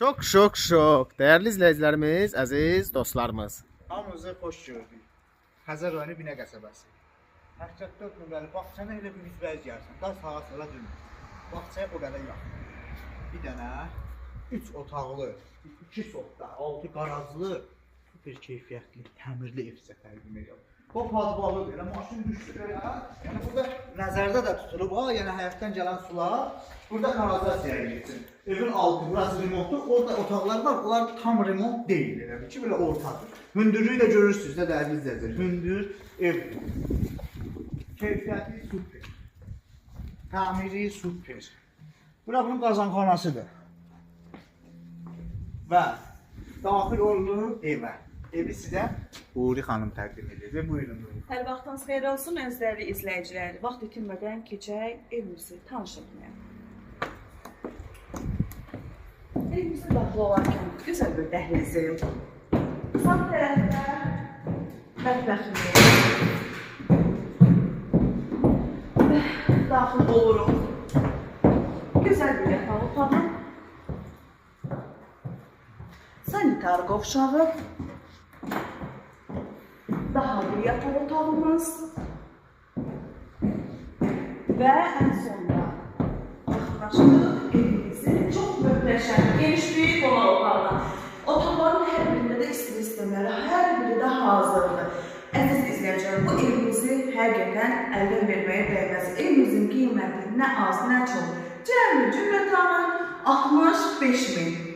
Çok şok. Değerli izleyicilerimiz, aziz dostlarımız. Hamınızı xoş gördük. Xəzər rayonu Binə qəsəbəsi. 84 nömrəli bağçana elə bir üzbəyiz gəlsin. Da sağa sola dönün. Bağçaya o qədər yaxın. Bir dənə 3 otaqlı, 2 sotda, 6 qarajlı, super keyfiyyətli, təmirli ev sizə təqdim edirəm. O padvalıdır, elə maşın düşdü belə. Yəni burada nəzərdə də tutulub, yəni həyətdən gələn sular burada kanalizasiyaya getsin. Evin altı, burası remontlu, orada otaqlar var, onlar tam remont deyil, elə ki, belə ortadır. Hündürlüyü də görürsünüz də dəyərli izləyicilər. Hündür ev. Keyfiyyətli super. Təmiri super. Bura bunun qazanxanasıdır. Və daxil olunur evə. Evi sizə Uğuri xanım təqdim edir. Buyurun. Hər vaxtınız xeyir olsun, əzizli izləyicilər. Vaxt itirmədən keçək evimizi tanış etməyə. Evimizə daxil olarkən gözəl bir dəhlizi. Sağ tərəfdə mətbəximiz. Daxil oluruq. Gözəl bir yataq otağı. Sanitar qovşağı. Daha bir yataq otağımız və ən sonunda yaxınlaşdıq evimizin çox möhtəşəm, geniş bir qonaq otağına. Otaqların hər birində də isti sistemləri, hər biri də hazırdır. Əziz izləyicilər, bu evimizi həqiqətən əldən verməyə dəyməz. Evimizin qiyməti nə az, nə çox. Cəmi cümlətanı 65.000.